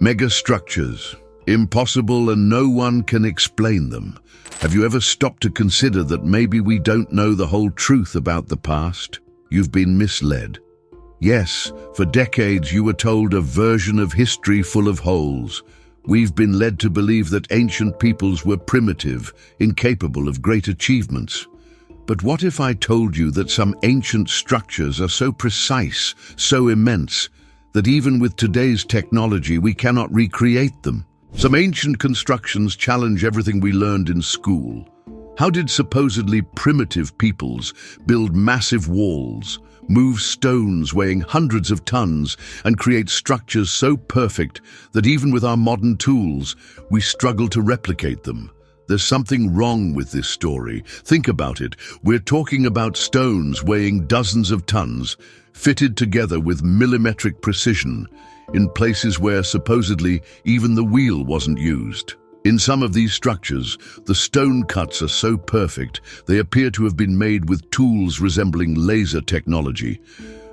Megastructures. Impossible and no one can explain them. Have you ever stopped to consider that maybe we don't know the whole truth about the past? You've been misled. Yes, for decades you were told a version of history full of holes. We've been led to believe that ancient peoples were primitive, incapable of great achievements. But what if I told you that some ancient structures are so precise, so immense, that even with today's technology we cannot recreate them? Some ancient constructions challenge everything we learned in school. How did supposedly primitive peoples build massive walls, move stones weighing hundreds of tons, and create structures so perfect that even with our modern tools, we struggle to replicate them? There's something wrong with this story. Think about it. We're talking about stones weighing dozens of tons, fitted together with millimetric precision, in places where supposedly even the wheel wasn't used. In some of these structures, the stone cuts are so perfect they appear to have been made with tools resembling laser technology.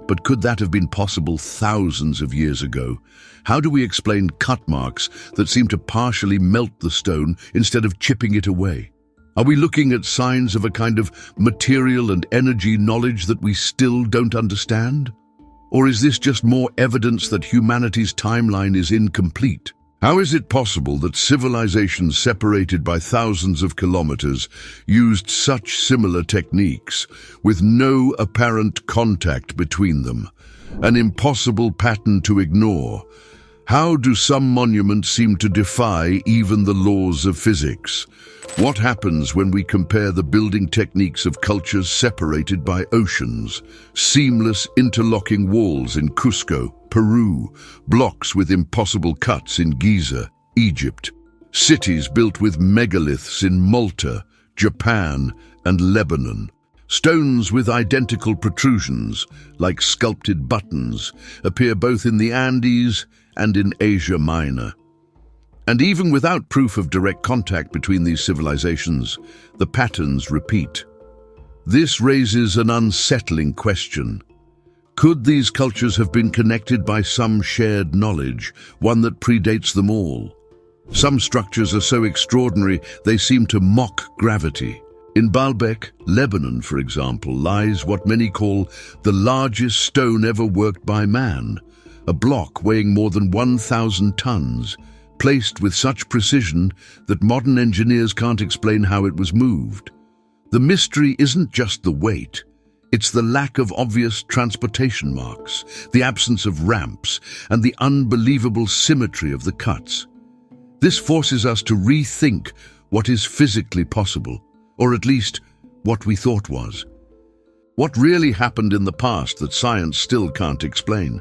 But could that have been possible thousands of years ago? How do we explain cut marks that seem to partially melt the stone instead of chipping it away? Are we looking at signs of a kind of material and energy knowledge that we still don't understand? Or is this just more evidence that humanity's timeline is incomplete? How is it possible that civilizations separated by thousands of kilometers used such similar techniques, with no apparent contact between them? An impossible pattern to ignore. How do some monuments seem to defy even the laws of physics? What happens when we compare the building techniques of cultures separated by oceans? Seamless interlocking walls in Cusco, Peru, blocks with impossible cuts in Giza, Egypt, cities built with megaliths in Malta, Japan, and Lebanon. Stones with identical protrusions, like sculpted buttons, appear both in the Andes and in Asia Minor. And even without proof of direct contact between these civilizations, the patterns repeat. This raises an unsettling question. Could these cultures have been connected by some shared knowledge, one that predates them all? Some structures are so extraordinary they seem to mock gravity. In Baalbek, Lebanon, for example, lies what many call the largest stone ever worked by man, a block weighing more than 1,000 tons, placed with such precision that modern engineers can't explain how it was moved. The mystery isn't just the weight, it's the lack of obvious transportation marks, the absence of ramps, and the unbelievable symmetry of the cuts. This forces us to rethink what is physically possible, or at least what we thought was. What really happened in the past that science still can't explain?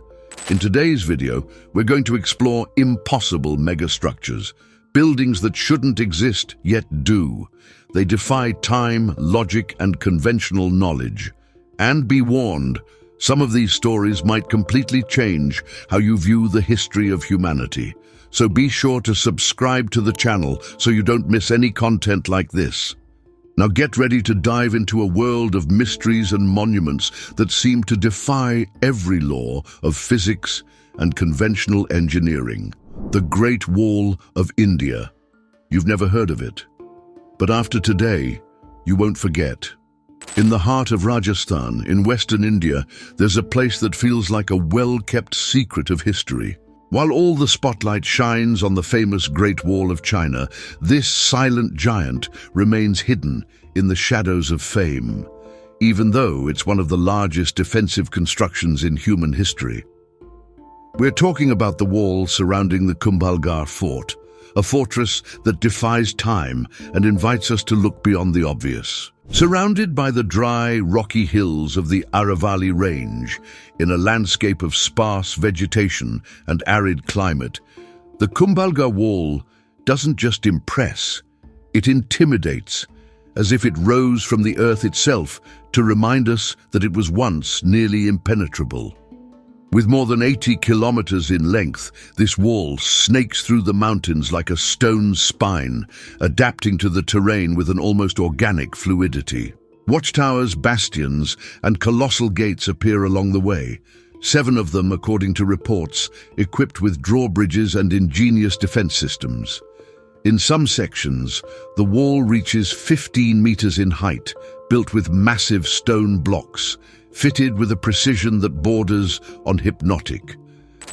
In today's video, we're going to explore impossible megastructures, buildings that shouldn't exist yet do. They defy time, logic, and conventional knowledge. And be warned, some of these stories might completely change how you view the history of humanity. So be sure to subscribe to the channel so you don't miss any content like this. Now get ready to dive into a world of mysteries and monuments that seem to defy every law of physics and conventional engineering. The Great Wall of India. You've never heard of it. But after today, you won't forget. In the heart of Rajasthan, in western India, there's a place that feels like a well-kept secret of history. While all the spotlight shines on the famous Great Wall of China, this silent giant remains hidden in the shadows of fame, even though it's one of the largest defensive constructions in human history. We're talking about the wall surrounding the Kumbhalgarh fort, a fortress that defies time and invites us to look beyond the obvious. Surrounded by the dry, rocky hills of the Aravalli Range, in a landscape of sparse vegetation and arid climate, the Kumbhalgarh Wall doesn't just impress, it intimidates, as if it rose from the earth itself to remind us that it was once nearly impenetrable. With more than 80 kilometers in length, this wall snakes through the mountains like a stone spine, adapting to the terrain with an almost organic fluidity. Watchtowers, bastions, and colossal gates appear along the way, 7 of them, according to reports, equipped with drawbridges and ingenious defense systems. In some sections, the wall reaches 15 meters in height, built with massive stone blocks, fitted with a precision that borders on hypnotic.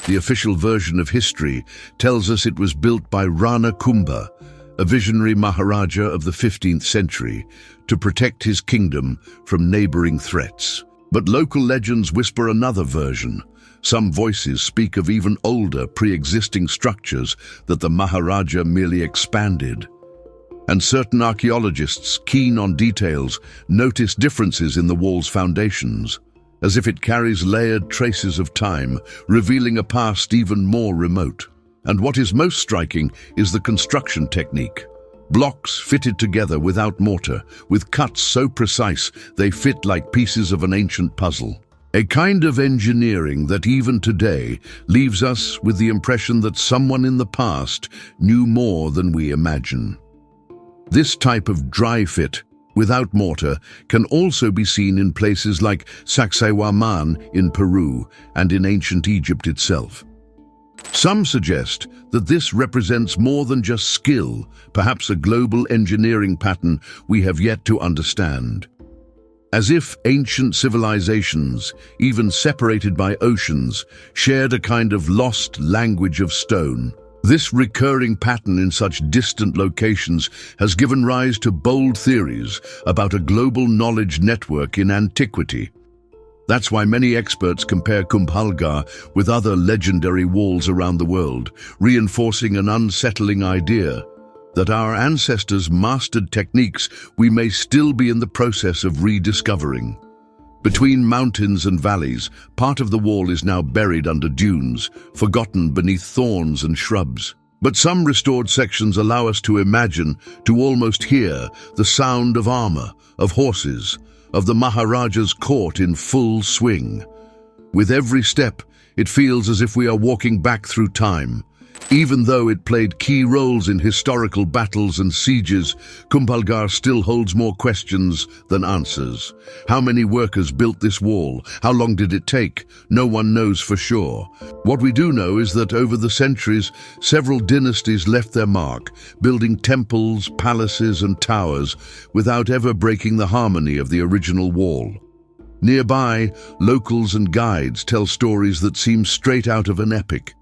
The official version of history tells us it was built by Rana Kumbha, a visionary Maharaja of the 15th century, to protect his kingdom from neighboring threats. But local legends whisper another version. Some voices speak of even older, pre-existing structures that the Maharaja merely expanded. And certain archaeologists, keen on details, notice differences in the wall's foundations, as if it carries layered traces of time, revealing a past even more remote. And what is most striking is the construction technique. Blocks fitted together without mortar, with cuts so precise they fit like pieces of an ancient puzzle. A kind of engineering that even today leaves us with the impression that someone in the past knew more than we imagine. This type of dry fit, without mortar, can also be seen in places like Sacsayhuaman in Peru and in ancient Egypt itself. Some suggest that this represents more than just skill, perhaps a global engineering pattern we have yet to understand. As if ancient civilizations, even separated by oceans, shared a kind of lost language of stone. This recurring pattern in such distant locations has given rise to bold theories about a global knowledge network in antiquity. That's why many experts compare Kumbhalgarh with other legendary walls around the world, reinforcing an unsettling idea that our ancestors mastered techniques we may still be in the process of rediscovering. Between mountains and valleys, part of the wall is now buried under dunes, forgotten beneath thorns and shrubs. But some restored sections allow us to imagine, to almost hear, the sound of armor, of horses, of the Maharaja's court in full swing. With every step, it feels as if we are walking back through time. Even though it played key roles in historical battles and sieges, Kumbhalgarh still holds more questions than answers. How many workers built this wall? How long did it take? No one knows for sure. What we do know is that over the centuries, several dynasties left their mark, building temples, palaces, and towers without ever breaking the harmony of the original wall. Nearby, locals and guides tell stories that seem straight out of an epic.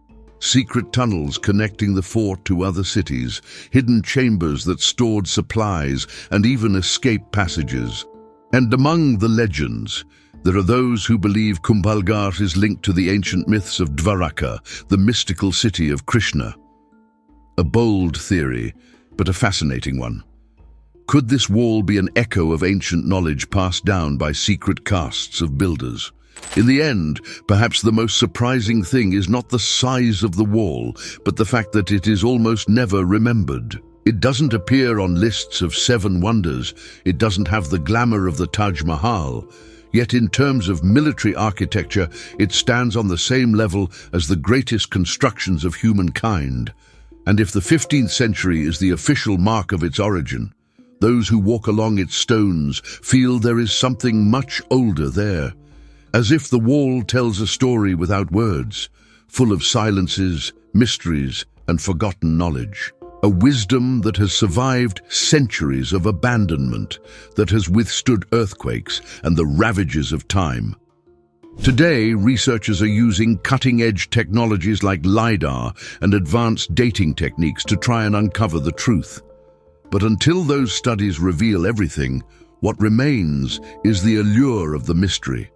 Secret tunnels connecting the fort to other cities, hidden chambers that stored supplies, and even escape passages. And among the legends, there are those who believe Kumbhalgarh is linked to the ancient myths of Dwaraka, the mystical city of Krishna. A bold theory, but a fascinating one. Could this wall be an echo of ancient knowledge passed down by secret castes of builders? In the end, perhaps the most surprising thing is not the size of the wall, but the fact that it is almost never remembered. It doesn't appear on lists of 7 wonders, it doesn't have the glamour of the Taj Mahal, yet in terms of military architecture, it stands on the same level as the greatest constructions of humankind. And if the 15th century is the official mark of its origin, those who walk along its stones feel there is something much older there. As if the wall tells a story without words, full of silences, mysteries, and forgotten knowledge. A wisdom that has survived centuries of abandonment, that has withstood earthquakes and the ravages of time. Today, researchers are using cutting-edge technologies like LiDAR and advanced dating techniques to try and uncover the truth. But until those studies reveal everything, what remains is the allure of the mystery.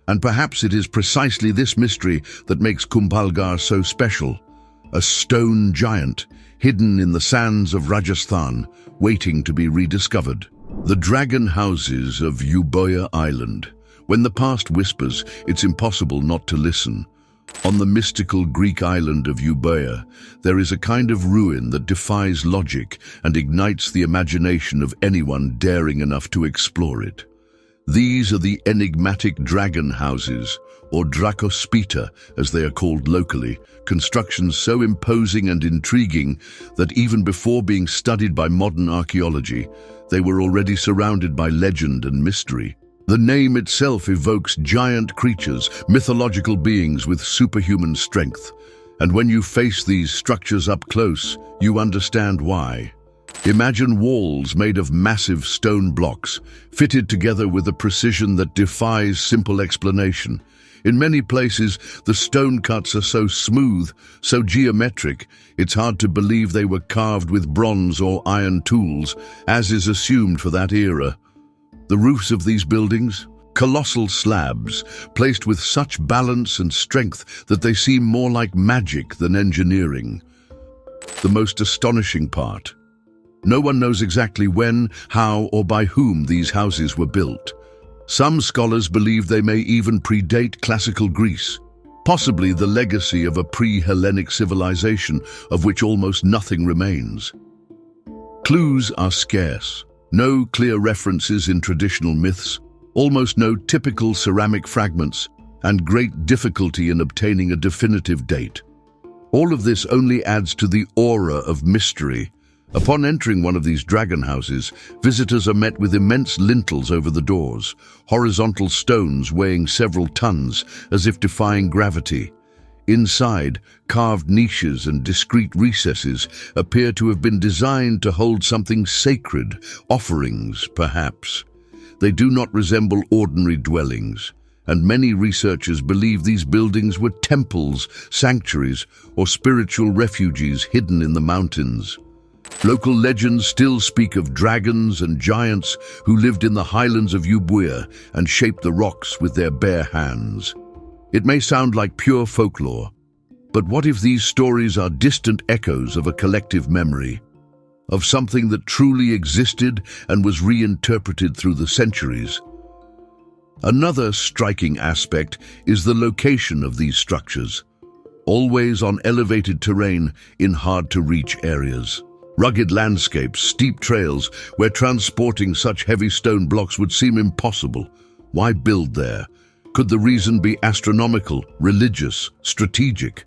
And perhaps it is precisely this mystery that makes Kumbhalgarh so special. A stone giant, hidden in the sands of Rajasthan, waiting to be rediscovered. The dragon houses of Euboea Island. When the past whispers, it's impossible not to listen. On the mystical Greek island of Euboea, there is a kind of ruin that defies logic and ignites the imagination of anyone daring enough to explore it. These are the enigmatic dragon houses, or dracospita as they are called locally, constructions so imposing and intriguing that even before being studied by modern archaeology, they were already surrounded by legend and mystery. The name itself evokes giant creatures, mythological beings with superhuman strength. And when you face these structures up close, you understand why. Imagine walls made of massive stone blocks, fitted together with a precision that defies simple explanation. In many places, the stone cuts are so smooth, so geometric, it's hard to believe they were carved with bronze or iron tools, as is assumed for that era. The roofs of these buildings, colossal slabs, placed with such balance and strength that they seem more like magic than engineering. The most astonishing part: no one knows exactly when, how, or by whom these houses were built. Some scholars believe they may even predate classical Greece, possibly the legacy of a pre-Hellenic civilization of which almost nothing remains. Clues are scarce. No clear references in traditional myths, almost no typical ceramic fragments, and great difficulty in obtaining a definitive date. All of this only adds to the aura of mystery. Upon entering one of these dragon houses, visitors are met with immense lintels over the doors, horizontal stones weighing several tons, as if defying gravity. Inside, carved niches and discreet recesses appear to have been designed to hold something sacred, offerings, perhaps. They do not resemble ordinary dwellings, and many researchers believe these buildings were temples, sanctuaries, or spiritual refuges hidden in the mountains. Local legends still speak of dragons and giants who lived in the highlands of Euboea and shaped the rocks with their bare hands. It may sound like pure folklore, but what if these stories are distant echoes of a collective memory, of something that truly existed and was reinterpreted through the centuries? Another striking aspect is the location of these structures, always on elevated terrain in hard-to-reach areas. Rugged landscapes, steep trails, where transporting such heavy stone blocks would seem impossible. Why build there? Could the reason be astronomical, religious, strategic?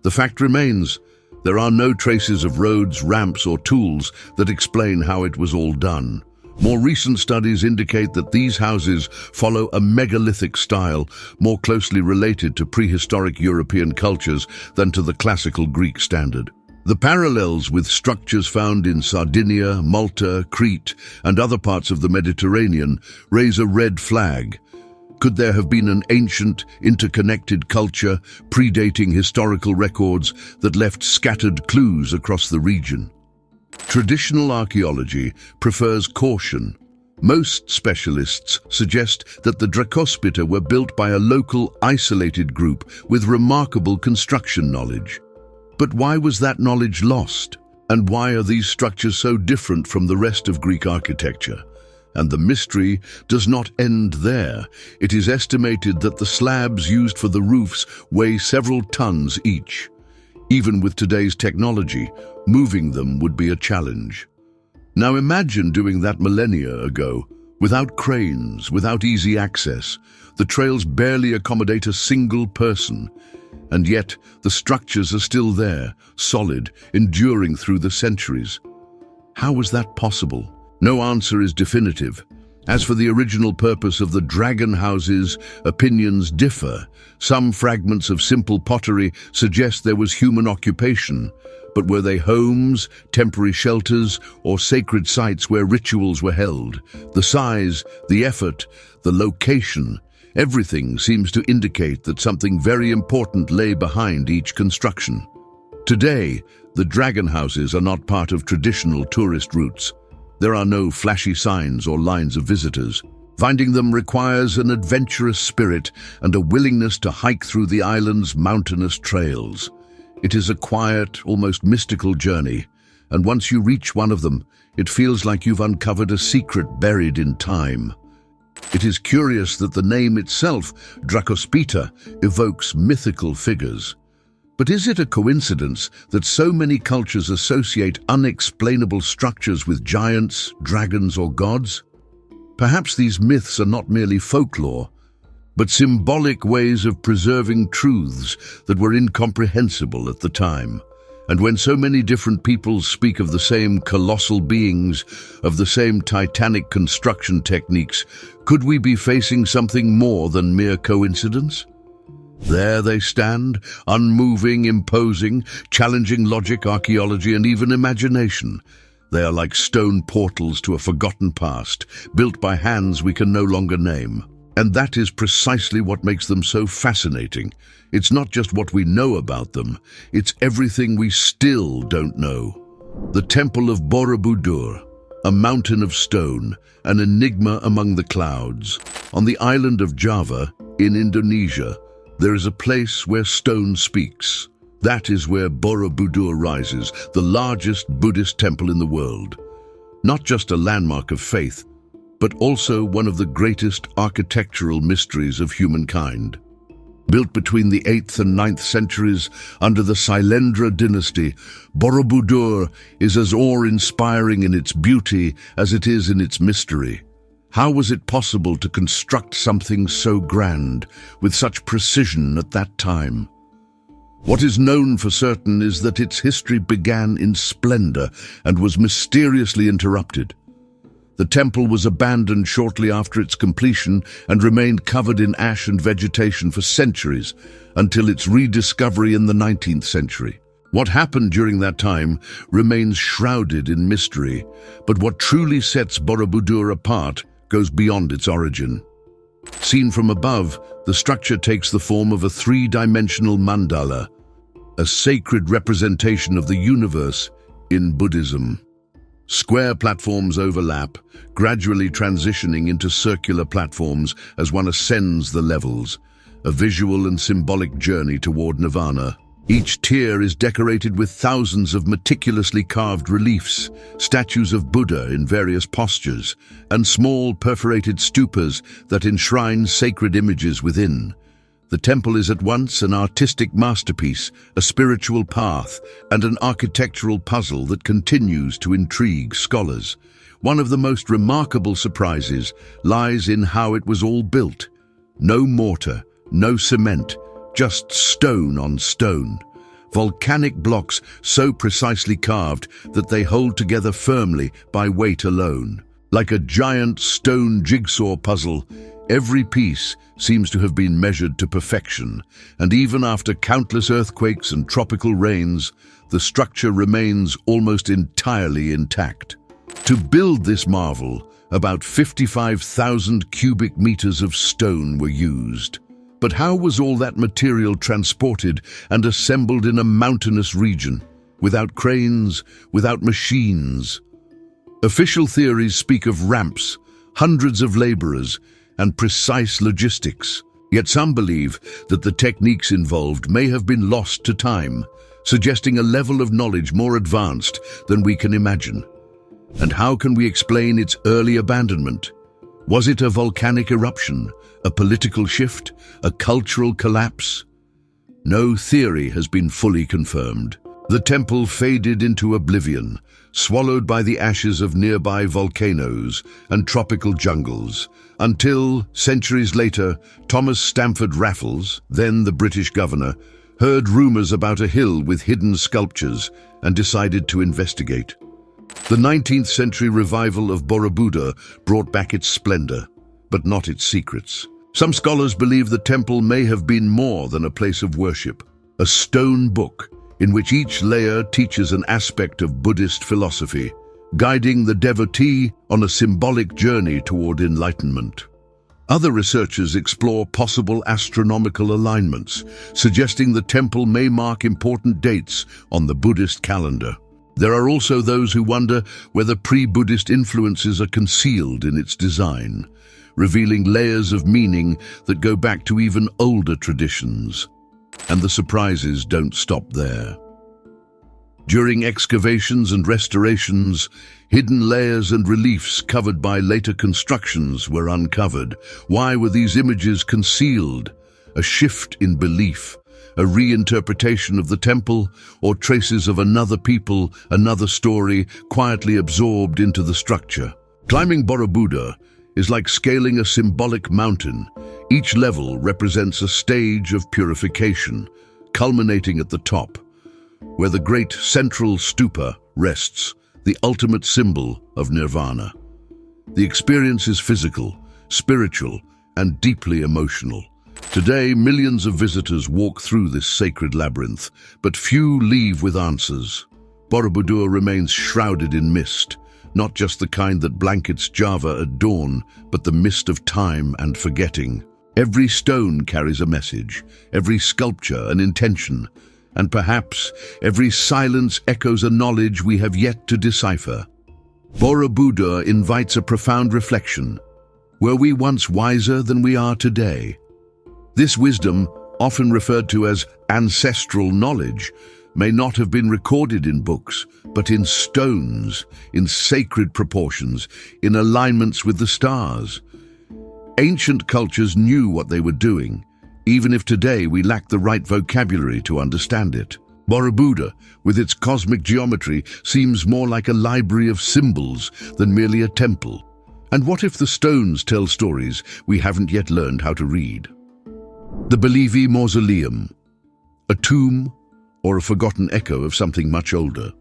The fact remains, there are no traces of roads, ramps, or tools that explain how it was all done. More recent studies indicate that these houses follow a megalithic style more closely related to prehistoric European cultures than to the classical Greek standard. The parallels with structures found in Sardinia, Malta, Crete, and other parts of the Mediterranean raise a red flag. Could there have been an ancient, interconnected culture predating historical records that left scattered clues across the region? Traditional archaeology prefers caution. Most specialists suggest that the Dracospita were built by a local, isolated group with remarkable construction knowledge. But why was that knowledge lost? And why are these structures so different from the rest of Greek architecture? And the mystery does not end there. It is estimated that the slabs used for the roofs weigh several tons each. Even with today's technology, moving them would be a challenge. Now imagine doing that millennia ago, without cranes, without easy access. The trails barely accommodate a single person. And yet, the structures are still there, solid, enduring through the centuries. How was that possible? No answer is definitive. As for the original purpose of the dragon houses, opinions differ. Some fragments of simple pottery suggest there was human occupation, but were they homes, temporary shelters, or sacred sites where rituals were held? The size, the effort, the location, everything seems to indicate that something very important lay behind each construction. Today, the dragon houses are not part of traditional tourist routes. There are no flashy signs or lines of visitors. Finding them requires an adventurous spirit and a willingness to hike through the island's mountainous trails. It is a quiet, almost mystical journey, and once you reach one of them, it feels like you've uncovered a secret buried in time. It is curious that the name itself, Dracospita, evokes mythical figures. But is it a coincidence that so many cultures associate unexplainable structures with giants, dragons, or gods? Perhaps these myths are not merely folklore, but symbolic ways of preserving truths that were incomprehensible at the time. And when so many different peoples speak of the same colossal beings, of the same titanic construction techniques, could we be facing something more than mere coincidence? There they stand, unmoving, imposing, challenging logic, archaeology, and even imagination. They are like stone portals to a forgotten past, built by hands we can no longer name. And that is precisely what makes them so fascinating. It's not just what we know about them, it's everything we still don't know. The Temple of Borobudur, a mountain of stone, an enigma among the clouds. On the island of Java, in Indonesia, there is a place where stone speaks. That is where Borobudur rises, the largest Buddhist temple in the world. Not just a landmark of faith, but also one of the greatest architectural mysteries of humankind. Built between the 8th and 9th centuries under the Sailendra dynasty, Borobudur is as awe-inspiring in its beauty as it is in its mystery. How was it possible to construct something so grand, with such precision at that time? What is known for certain is that its history began in splendor and was mysteriously interrupted. The temple was abandoned shortly after its completion and remained covered in ash and vegetation for centuries, until its rediscovery in the 19th century. What happened during that time remains shrouded in mystery, but what truly sets Borobudur apart goes beyond its origin. Seen from above, the structure takes the form of a three-dimensional mandala, a sacred representation of the universe in Buddhism. Square platforms overlap, gradually transitioning into circular platforms as one ascends the levels, a visual and symbolic journey toward nirvana. Each tier is decorated with thousands of meticulously carved reliefs, statues of Buddha in various postures, and small perforated stupas that enshrine sacred images within. The temple is at once an artistic masterpiece, a spiritual path, and an architectural puzzle that continues to intrigue scholars. One of the most remarkable surprises lies in how it was all built. No mortar, no cement, just stone on stone. Volcanic blocks so precisely carved that they hold together firmly by weight alone. Like a giant stone jigsaw puzzle, every piece seems to have been measured to perfection, and even after countless earthquakes and tropical rains, the structure remains almost entirely intact. To build this marvel, about 55,000 cubic meters of stone were used. But how was all that material transported and assembled in a mountainous region, without cranes, without machines? Official theories speak of ramps, hundreds of laborers, and precise logistics. Yet some believe that the techniques involved may have been lost to time, suggesting a level of knowledge more advanced than we can imagine. And how can we explain its early abandonment? Was it a volcanic eruption, a political shift, a cultural collapse? No theory has been fully confirmed. The temple faded into oblivion, swallowed by the ashes of nearby volcanoes and tropical jungles, until, centuries later, Thomas Stamford Raffles, then the British governor, heard rumors about a hill with hidden sculptures and decided to investigate. The 19th century revival of Borobudur brought back its splendor, but not its secrets. Some scholars believe the temple may have been more than a place of worship, a stone book in which each layer teaches an aspect of Buddhist philosophy, guiding the devotee on a symbolic journey toward enlightenment. Other researchers explore possible astronomical alignments, suggesting the temple may mark important dates on the Buddhist calendar. There are also those who wonder whether pre-Buddhist influences are concealed in its design, revealing layers of meaning that go back to even older traditions. And the surprises don't stop there. During excavations and restorations, hidden layers and reliefs covered by later constructions were uncovered. Why were these images concealed? A shift in belief, a reinterpretation of the temple, or traces of another people, another story, quietly absorbed into the structure. Climbing Borobudur is like scaling a symbolic mountain. Each level represents a stage of purification, culminating at the top. where the great central stupa rests, the ultimate symbol of nirvana. The experience is physical, spiritual, and deeply emotional. Today, millions of visitors walk through this sacred labyrinth, but few leave with answers. Borobudur remains shrouded in mist, not just the kind that blankets Java at dawn, but the mist of time and forgetting. Every stone carries a message, every sculpture an intention, and perhaps every silence echoes a knowledge we have yet to decipher. Borobudur invites a profound reflection. Were we once wiser than we are today? This wisdom, often referred to as ancestral knowledge, may not have been recorded in books, but in stones, in sacred proportions, in alignments with the stars. Ancient cultures knew what they were doing, even if today we lack the right vocabulary to understand it. Borobudur, with its cosmic geometry, seems more like a library of symbols than merely a temple. And what if the stones tell stories we haven't yet learned how to read? The Belevi Mausoleum, a tomb or a forgotten echo of something much older.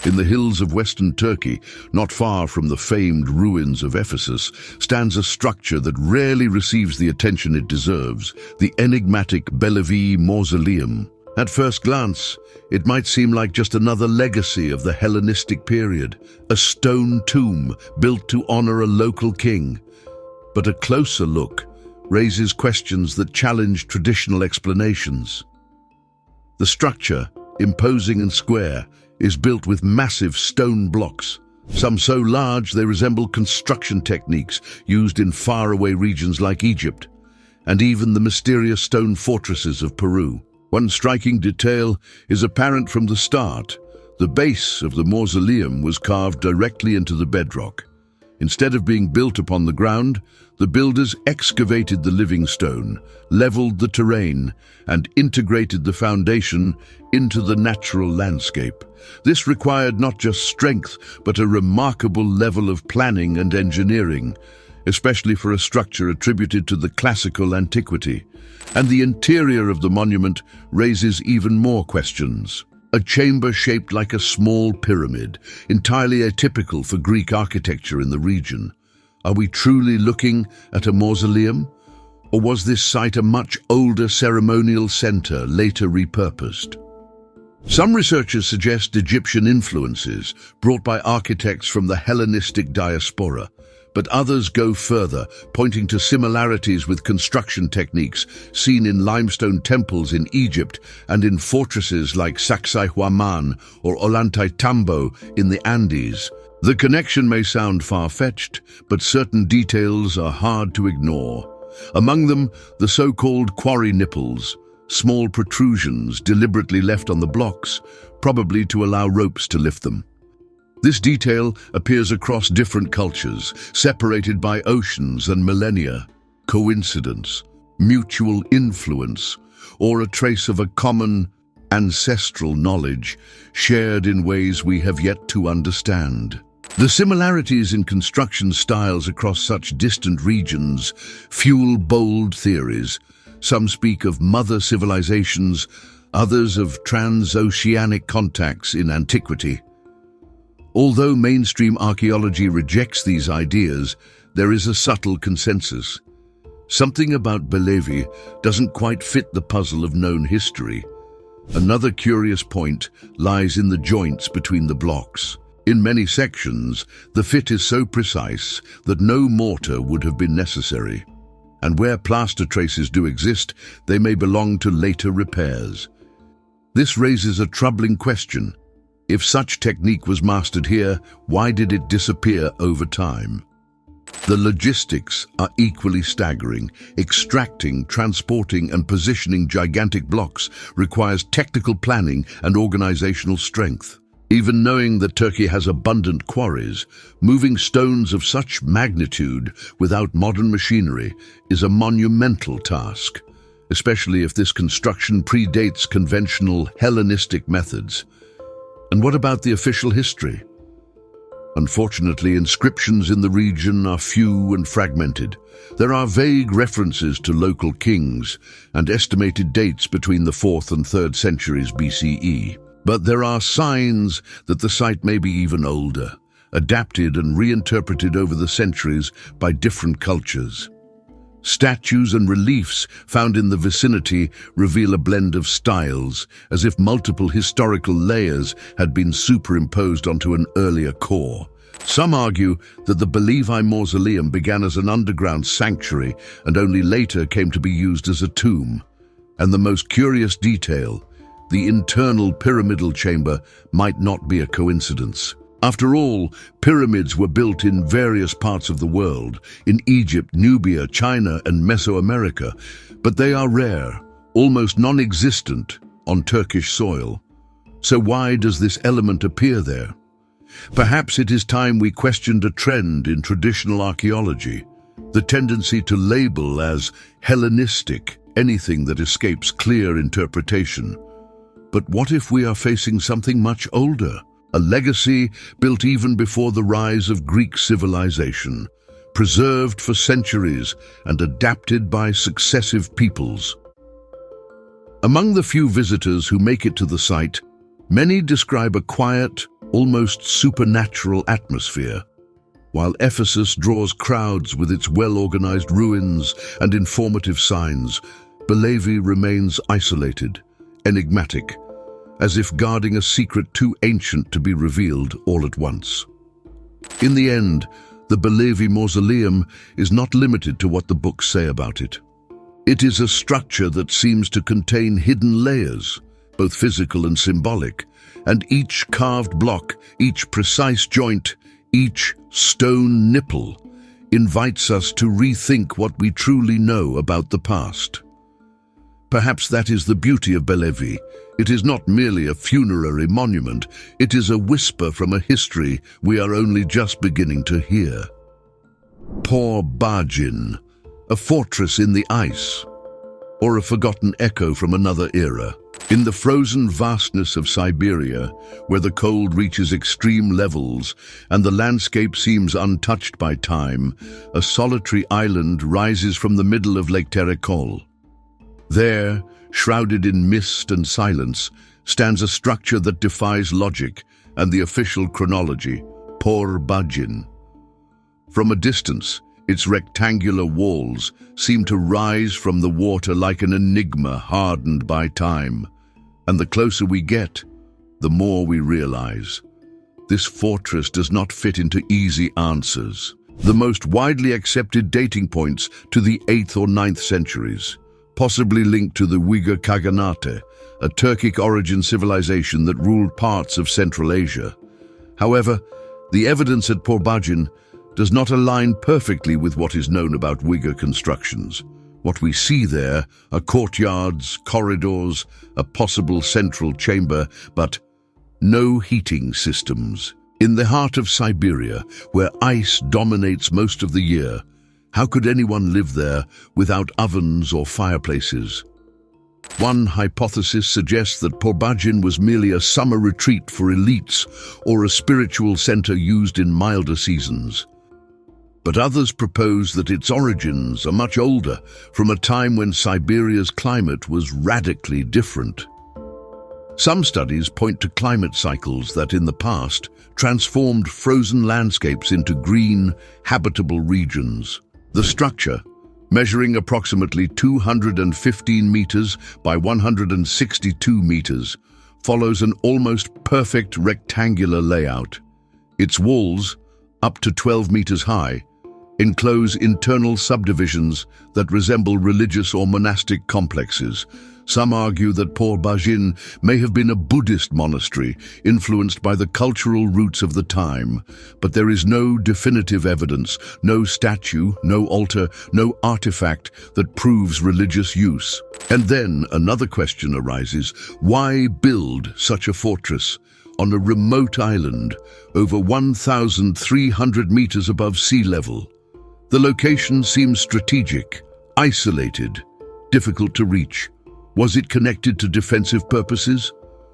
In the hills of western Turkey, not far from the famed ruins of Ephesus, stands a structure that rarely receives the attention it deserves, the enigmatic Belevi Mausoleum. At first glance, it might seem like just another legacy of the Hellenistic period, a stone tomb built to honor a local king. But a closer look raises questions that challenge traditional explanations. The structure, imposing and square, is built with massive stone blocks, some so large they resemble construction techniques used in faraway regions like Egypt, and even the mysterious stone fortresses of Peru. One striking detail is apparent from the start. The base of the mausoleum was carved directly into the bedrock. Instead of being built upon the ground, the builders excavated the living stone, leveled the terrain, and integrated the foundation into the natural landscape. This required not just strength, but a remarkable level of planning and engineering, especially for a structure attributed to the classical antiquity. And the interior of the monument raises even more questions. A chamber shaped like a small pyramid, entirely atypical for Greek architecture in the region. Are we truly looking at a mausoleum? Or was this site a much older ceremonial center, later repurposed? Some researchers suggest Egyptian influences brought by architects from the Hellenistic diaspora, but others go further, pointing to similarities with construction techniques seen in limestone temples in Egypt and in fortresses like Sacsayhuaman or Ollantaytambo in the Andes. The connection may sound far-fetched, but certain details are hard to ignore. Among them, the so-called quarry nipples, small protrusions deliberately left on the blocks, probably to allow ropes to lift them. This detail appears across different cultures, separated by oceans and millennia. Coincidence, mutual influence, or a trace of a common ancestral knowledge shared in ways we have yet to understand. The similarities in construction styles across such distant regions fuel bold theories. Some speak of mother civilizations, others of transoceanic contacts in antiquity. Although mainstream archaeology rejects these ideas, there is a subtle consensus. Something about Belevi doesn't quite fit the puzzle of known history. Another curious point lies in the joints between the blocks. In many sections, the fit is so precise that no mortar would have been necessary. And where plaster traces do exist, they may belong to later repairs. This raises a troubling question. If such technique was mastered here, why did it disappear over time? The logistics are equally staggering. Extracting, transporting, and positioning gigantic blocks requires technical planning and organizational strength. Even knowing that Turkey has abundant quarries, moving stones of such magnitude without modern machinery is a monumental task, especially if this construction predates conventional Hellenistic methods. And what about the official history? Unfortunately, inscriptions in the region are few and fragmented. There are vague references to local kings and estimated dates between the 4th and 3rd centuries BCE. But there are signs that the site may be even older, adapted and reinterpreted over the centuries by different cultures. Statues and reliefs found in the vicinity reveal a blend of styles, as if multiple historical layers had been superimposed onto an earlier core. Some argue that the Belevi Mausoleum began as an underground sanctuary and only later came to be used as a tomb. And the most curious detail, the internal pyramidal chamber, might not be a coincidence. After all, pyramids were built in various parts of the world, in Egypt, Nubia, China, and Mesoamerica, but they are rare, almost non-existent, on Turkish soil. So why does this element appear there? Perhaps it is time we questioned a trend in traditional archaeology, the tendency to label as Hellenistic anything that escapes clear interpretation. But what if we are facing something much older? A legacy built even before the rise of Greek civilization, preserved for centuries and adapted by successive peoples. Among the few visitors who make it to the site, many describe a quiet, almost supernatural atmosphere. While Ephesus draws crowds with its well-organized ruins and informative signs, Belevi remains isolated, enigmatic, as if guarding a secret too ancient to be revealed all at once. In the end, the Belevi Mausoleum is not limited to what the books say about it. It is a structure that seems to contain hidden layers, both physical and symbolic, and each carved block, each precise joint, each stone nipple invites us to rethink what we truly know about the past. Perhaps that is the beauty of Belevi. It is not merely a funerary monument, it is a whisper from a history we are only just beginning to hear. Por-Bajin, a fortress in the ice, or a forgotten echo from another era. In the frozen vastness of Siberia, where the cold reaches extreme levels and the landscape seems untouched by time, a solitary island rises from the middle of Lake Terekol. There, shrouded in mist and silence, stands a structure that defies logic and the official chronology, Por-Bajin. From a distance, its rectangular walls seem to rise from the water like an enigma hardened by time. And the closer we get, the more we realize. This fortress does not fit into easy answers. The most widely accepted dating points to the 8th or 9th centuries, possibly linked to the Uyghur Khaganate, a Turkic origin civilization that ruled parts of Central Asia. However, the evidence at Por-Bajin does not align perfectly with what is known about Uyghur constructions. What we see there are courtyards, corridors, a possible central chamber, but no heating systems. In the heart of Siberia, where ice dominates most of the year, how could anyone live there without ovens or fireplaces? One hypothesis suggests that Por-Bajin was merely a summer retreat for elites or a spiritual center used in milder seasons. But others propose that its origins are much older, from a time when Siberia's climate was radically different. Some studies point to climate cycles that in the past transformed frozen landscapes into green, habitable regions. The structure, measuring approximately 215 meters by 162 meters, follows an almost perfect rectangular layout. Its walls, up to 12 meters high, enclose internal subdivisions that resemble religious or monastic complexes. Some argue that Por-Bajin may have been a Buddhist monastery influenced by the cultural roots of the time, but there is no definitive evidence, no statue, no altar, no artifact that proves religious use. And then another question arises: why build such a fortress on a remote island over 1,300 meters above sea level? The location seems strategic, isolated, difficult to reach. Was it connected to defensive purposes?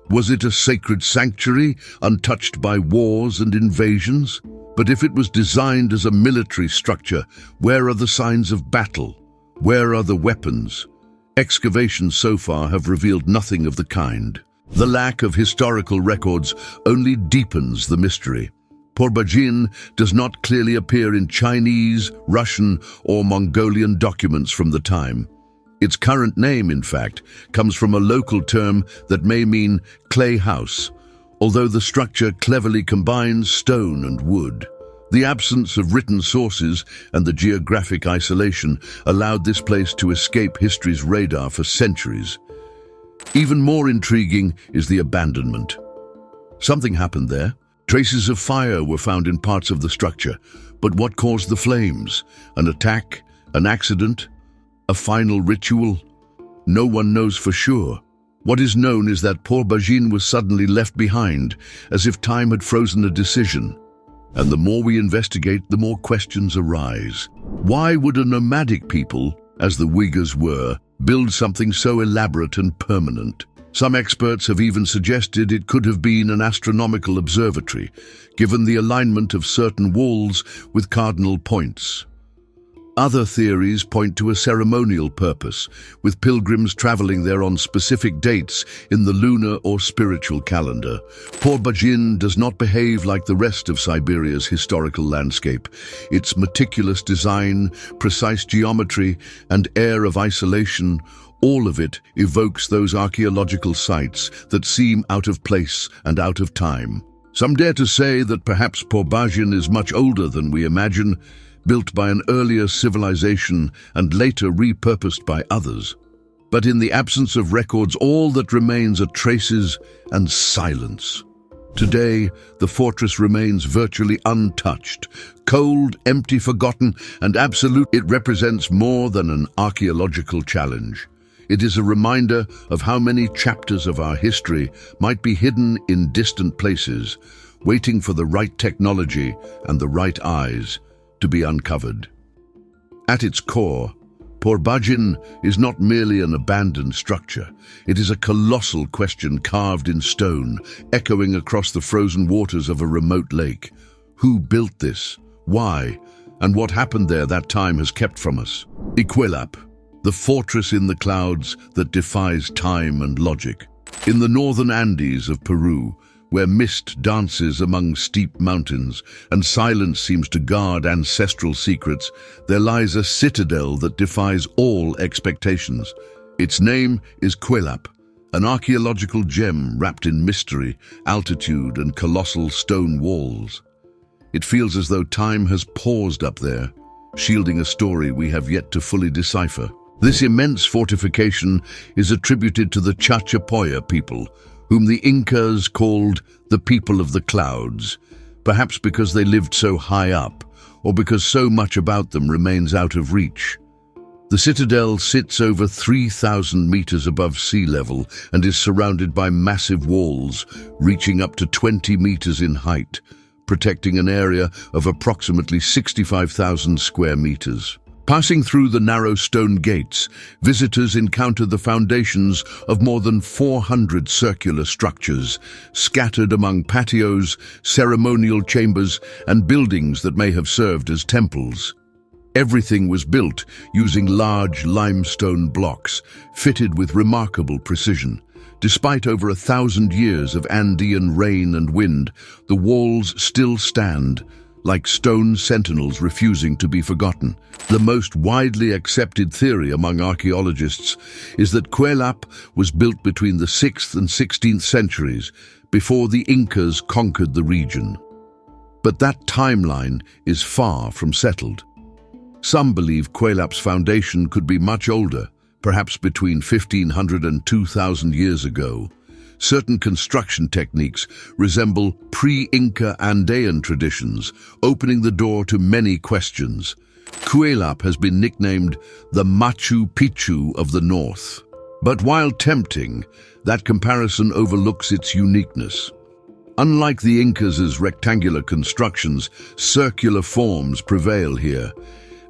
Was it a sacred sanctuary, untouched by wars and invasions? But if it was designed as a military structure, where are the signs of battle? Where are the weapons? Excavations so far have revealed nothing of the kind. The lack of historical records only deepens the mystery. Por-Bajin does not clearly appear in Chinese, Russian, or Mongolian documents from the time. Its current name, in fact, comes from a local term that may mean clay house, although the structure cleverly combines stone and wood. The absence of written sources and the geographic isolation allowed this place to escape history's radar for centuries. Even more intriguing is the abandonment. Something happened there. Traces of fire were found in parts of the structure, but what caused the flames? An attack? An accident? A final ritual? No one knows for sure. What is known is that Por-Bajin was suddenly left behind, as if time had frozen a decision. And the more we investigate, the more questions arise. Why would a nomadic people, as the Uyghurs were, build something so elaborate and permanent? Some experts have even suggested it could have been an astronomical observatory, given the alignment of certain walls with cardinal points. Other theories point to a ceremonial purpose, with pilgrims traveling there on specific dates in the lunar or spiritual calendar. Por-Bajin does not behave like the rest of Siberia's historical landscape. Its meticulous design, precise geometry, and air of isolation, all of it evokes those archaeological sites that seem out of place and out of time. Some dare to say that perhaps Por-Bajin is much older than we imagine, built by an earlier civilization and later repurposed by others. But in the absence of records, all that remains are traces and silence. Today, the fortress remains virtually untouched, cold, empty, forgotten, and absolute. It represents more than an archaeological challenge. It is a reminder of how many chapters of our history might be hidden in distant places, waiting for the right technology and the right eyes to be uncovered. At its core, Por-Bajin is not merely an abandoned structure. It is a colossal question carved in stone, echoing across the frozen waters of a remote lake. Who built this? Why? And what happened there that time has kept from us? Kuélap, the fortress in the clouds that defies time and logic. In the northern Andes of Peru, where mist dances among steep mountains and silence seems to guard ancestral secrets, there lies a citadel that defies all expectations. Its name is Kuélap, an archaeological gem wrapped in mystery, altitude, and colossal stone walls. It feels as though time has paused up there, shielding a story we have yet to fully decipher. This immense fortification is attributed to the Chachapoya people, whom the Incas called the people of the clouds, perhaps because they lived so high up, or because so much about them remains out of reach. The citadel sits over 3,000 meters above sea level and is surrounded by massive walls reaching up to 20 meters in height, protecting an area of approximately 65,000 square meters. Passing through the narrow stone gates, visitors encounter the foundations of more than 400 circular structures, scattered among patios, ceremonial chambers, and buildings that may have served as temples. Everything was built using large limestone blocks, fitted with remarkable precision. Despite over 1,000 years of Andean rain and wind, the walls still stand, like stone sentinels refusing to be forgotten. The most widely accepted theory among archaeologists is that Kuélap was built between the 6th and 16th centuries, before the Incas conquered the region. But that timeline is far from settled. Some believe Kuélap's foundation could be much older, perhaps between 1,500 and 2,000 years ago. Certain construction techniques resemble pre-Inca Andean traditions, opening the door to many questions. Kuélap has been nicknamed the Machu Picchu of the North. But while tempting, that comparison overlooks its uniqueness. Unlike the Incas' rectangular constructions, circular forms prevail here.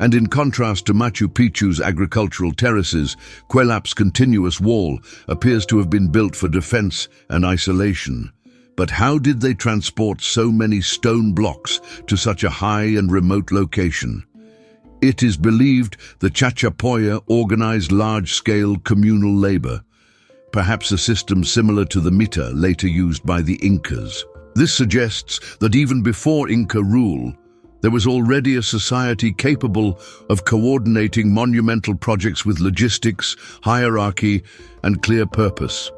And in contrast to Machu Picchu's agricultural terraces, Kuélap's continuous wall appears to have been built for defense and isolation. But how did they transport so many stone blocks to such a high and remote location? It is believed the Chachapoya organized large-scale communal labor, perhaps a system similar to the meter later used by the Incas. This suggests that even before Inca rule, there was already a society capable of coordinating monumental projects with logistics, hierarchy, and clear purpose.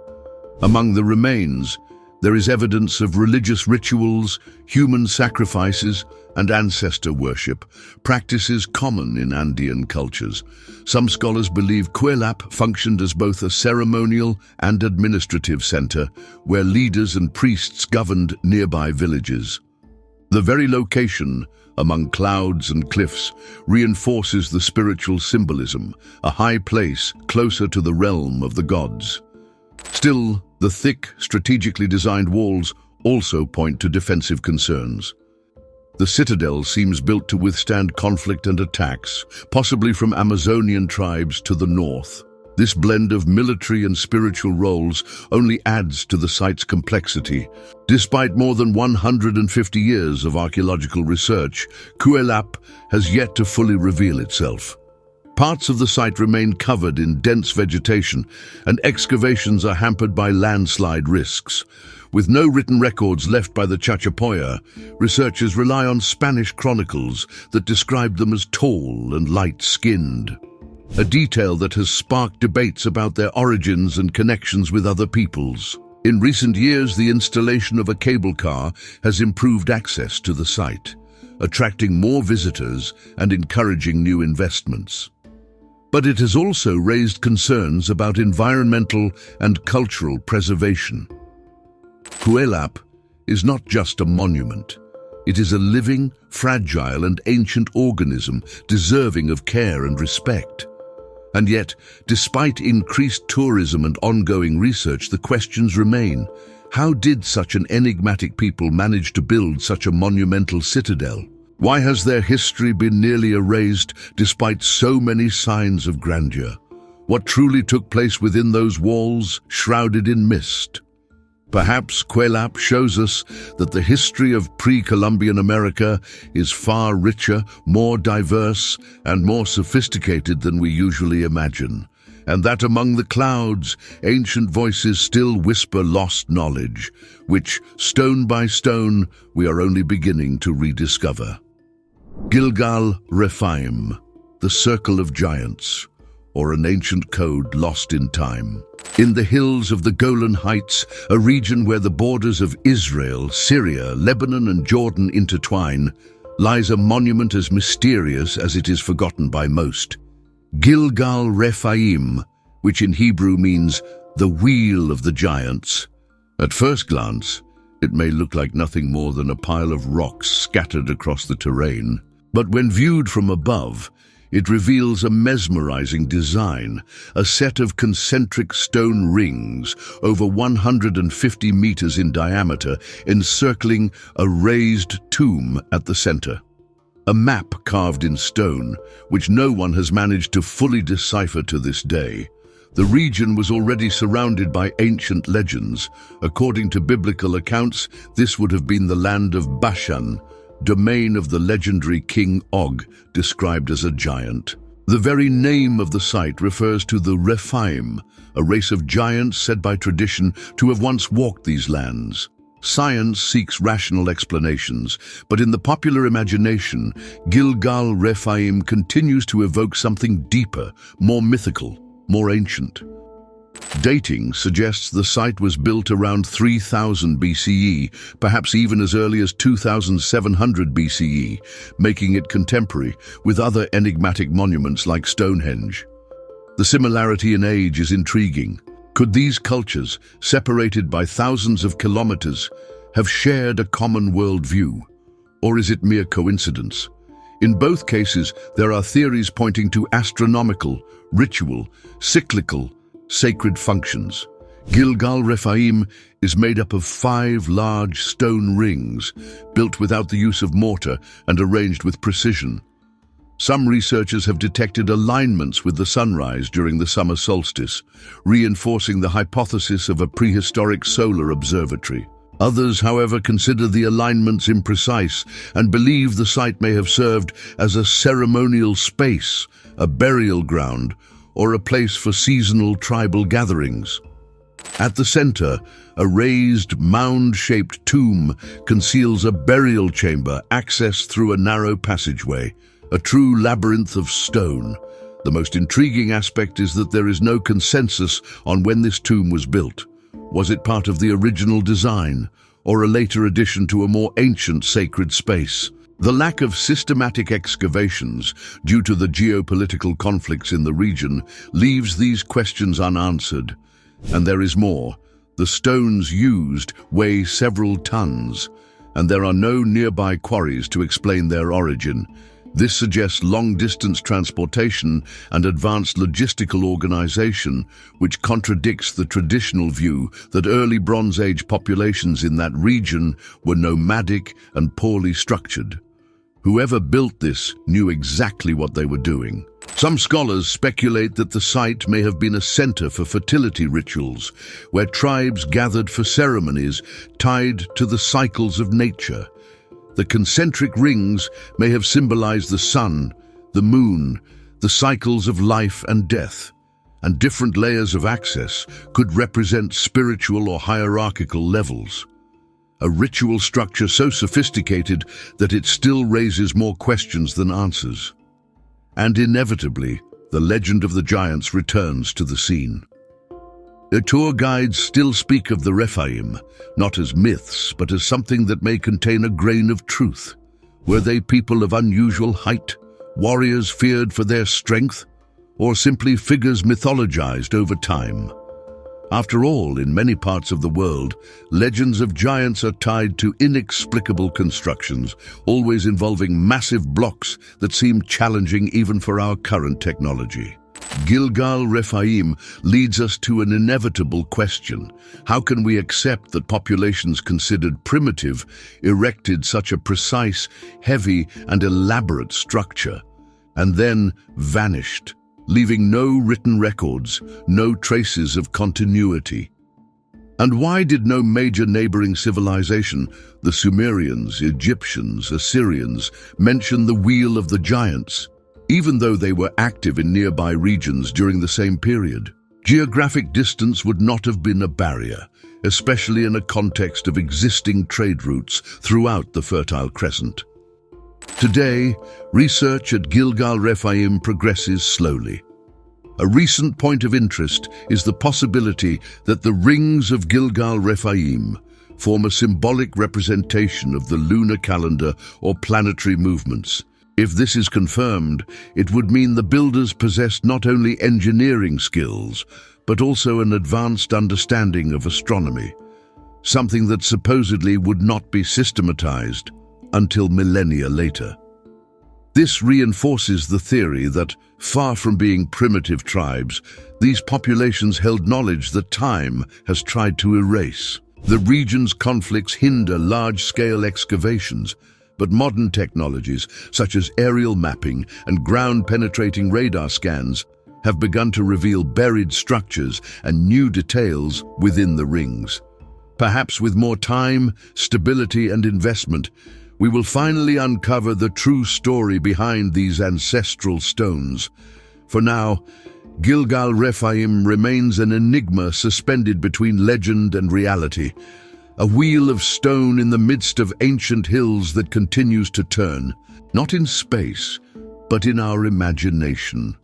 Among the remains, there is evidence of religious rituals, human sacrifices, and ancestor worship, practices common in Andean cultures. Some scholars believe Kuélap functioned as both a ceremonial and administrative center, where leaders and priests governed nearby villages. The very location, among clouds and cliffs, reinforces the spiritual symbolism, a high place closer to the realm of the gods. Still, the thick, strategically designed walls also point to defensive concerns. The citadel seems built to withstand conflict and attacks, possibly from Amazonian tribes to the north. This blend of military and spiritual roles only adds to the site's complexity. Despite more than 150 years of archaeological research, Kuélap has yet to fully reveal itself. Parts of the site remain covered in dense vegetation, and excavations are hampered by landslide risks. With no written records left by the Chachapoya, researchers rely on Spanish chronicles that describe them as tall and light-skinned, a detail that has sparked debates about their origins and connections with other peoples. In recent years, the installation of a cable car has improved access to the site, attracting more visitors and encouraging new investments. But it has also raised concerns about environmental and cultural preservation. Kuélap is not just a monument. It is a living, fragile, and ancient organism deserving of care and respect. And yet, despite increased tourism and ongoing research, the questions remain. How did such an enigmatic people manage to build such a monumental citadel? Why has their history been nearly erased despite so many signs of grandeur? What truly took place within those walls, shrouded in mist? Perhaps Kuélap shows us that the history of pre-Columbian America is far richer, more diverse, and more sophisticated than we usually imagine, and that among the clouds, ancient voices still whisper lost knowledge, which, stone by stone, we are only beginning to rediscover. Gilgal Refaim, the Circle of Giants, or an ancient code lost in time. In the hills of the Golan Heights, a region where the borders of Israel, Syria, Lebanon, and Jordan intertwine, lies a monument as mysterious as it is forgotten by most. Gilgal Refaim, which in Hebrew means the Wheel of the Giants. At first glance, it may look like nothing more than a pile of rocks scattered across the terrain. But when viewed from above, it reveals a mesmerizing design, a set of concentric stone rings over 150 meters in diameter, encircling a raised tomb at the center. A map carved in stone, which no one has managed to fully decipher to this day. The region was already surrounded by ancient legends. According to biblical accounts, this would have been the land of Bashan, domain of the legendary King Og, described as a giant. The very name of the site refers to the Refaim, a race of giants said by tradition to have once walked these lands. Science seeks rational explanations, but in the popular imagination, Gilgal Refaim continues to evoke something deeper, more mythical, more ancient. Dating suggests the site was built around 3000 BCE, perhaps even as early as 2700 BCE, making it contemporary with other enigmatic monuments like Stonehenge. The similarity in age is intriguing. Could these cultures, separated by thousands of kilometers, have shared a common worldview? Or is it mere coincidence? In both cases, there are theories pointing to astronomical, ritual, cyclical, sacred functions. Gilgal Refaim is made up of 5 large stone rings, built without the use of mortar and arranged with precision. Some researchers have detected alignments with the sunrise during the summer solstice, reinforcing the hypothesis of a prehistoric solar observatory. Others, however, consider the alignments imprecise and believe the site may have served as a ceremonial space, a burial ground, or a place for seasonal tribal gatherings. At the center, a raised, mound-shaped tomb conceals a burial chamber accessed through a narrow passageway, a true labyrinth of stone. The most intriguing aspect is that there is no consensus on when this tomb was built. Was it part of the original design, or a later addition to a more ancient sacred space? The lack of systematic excavations due to the geopolitical conflicts in the region leaves these questions unanswered. And there is more. The stones used weigh several tons, and there are no nearby quarries to explain their origin. This suggests long-distance transportation and advanced logistical organization, which contradicts the traditional view that early Bronze Age populations in that region were nomadic and poorly structured. Whoever built this knew exactly what they were doing. Some scholars speculate that the site may have been a center for fertility rituals, where tribes gathered for ceremonies tied to the cycles of nature. The concentric rings may have symbolized the sun, the moon, the cycles of life and death, and different layers of access could represent spiritual or hierarchical levels. A ritual structure so sophisticated that it still raises more questions than answers. And inevitably, the legend of the giants returns to the scene. The tour guides still speak of the Refaim, not as myths, but as something that may contain a grain of truth. Were they people of unusual height, warriors feared for their strength, or simply figures mythologized over time? After all, in many parts of the world, legends of giants are tied to inexplicable constructions, always involving massive blocks that seem challenging even for our current technology. Gilgal Refaim leads us to an inevitable question. How can we accept that populations considered primitive erected such a precise, heavy, and elaborate structure, and then vanished, leaving no written records, no traces of continuity? And why did no major neighboring civilization, the Sumerians, Egyptians, Assyrians, mention the Wheel of the Giants, even though they were active in nearby regions during the same period? Geographic distance would not have been a barrier, especially in a context of existing trade routes throughout the Fertile Crescent. Today, research at Gilgal Refaim progresses slowly. A recent point of interest is the possibility that the rings of Gilgal Refaim form a symbolic representation of the lunar calendar or planetary movements. If this is confirmed, it would mean the builders possessed not only engineering skills, but also an advanced understanding of astronomy, something that supposedly would not be systematized until millennia later. This reinforces the theory that, far from being primitive tribes, these populations held knowledge that time has tried to erase. The region's conflicts hinder large-scale excavations, but modern technologies, such as aerial mapping and ground-penetrating radar scans, have begun to reveal buried structures and new details within the rings. Perhaps with more time, stability, and investment, we will finally uncover the true story behind these ancestral stones. For now, Gilgal Refaim remains an enigma suspended between legend and reality, a wheel of stone in the midst of ancient hills that continues to turn, not in space, but in our imagination.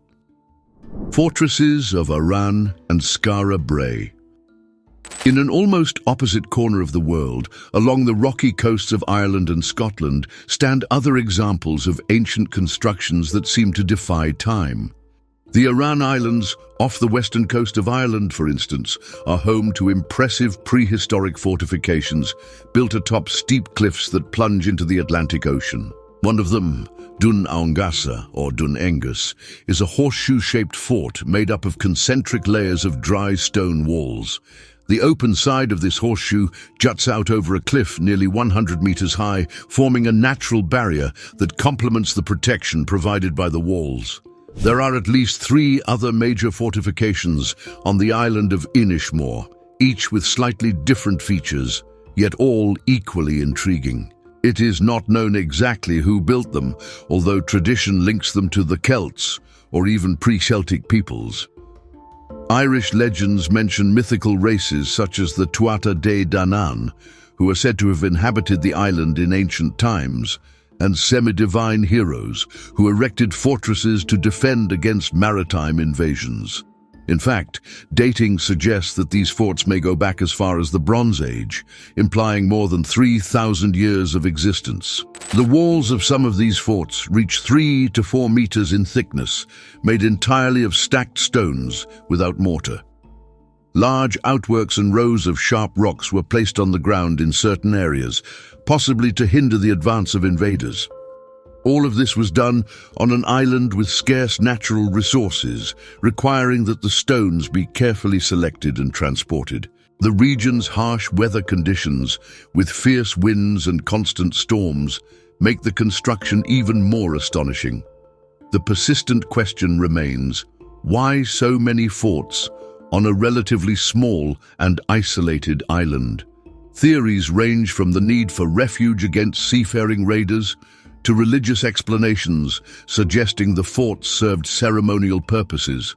Fortresses of Arran and Skara Brae. In an almost opposite corner of the world, along the rocky coasts of Ireland and Scotland, stand other examples of ancient constructions that seem to defy time. The Arran Islands, off the western coast of Ireland, for instance, are home to impressive prehistoric fortifications built atop steep cliffs that plunge into the Atlantic Ocean. One of them, Dun Aongasa, or Dun Angus, is a horseshoe-shaped fort made up of concentric layers of dry stone walls. The open side of this horseshoe juts out over a cliff nearly 100 meters high, forming a natural barrier that complements the protection provided by the walls. There are at least 3 other major fortifications on the island of Inishmore, each with slightly different features, yet all equally intriguing. It is not known exactly who built them, although tradition links them to the Celts or even pre-Celtic peoples. Irish legends mention mythical races such as the Tuatha De Danann, who are said to have inhabited the island in ancient times, and semi-divine heroes who erected fortresses to defend against maritime invasions. In fact, dating suggests that these forts may go back as far as the Bronze Age, implying more than 3,000 years of existence. The walls of some of these forts reach 3 to 4 meters in thickness, made entirely of stacked stones without mortar. Large outworks and rows of sharp rocks were placed on the ground in certain areas, possibly to hinder the advance of invaders. All of this was done on an island with scarce natural resources, requiring that the stones be carefully selected and transported. The region's harsh weather conditions, with fierce winds and constant storms, make the construction even more astonishing. The persistent question remains, why so many forts on a relatively small and isolated island? Theories range from the need for refuge against seafaring raiders to religious explanations suggesting the forts served ceremonial purposes,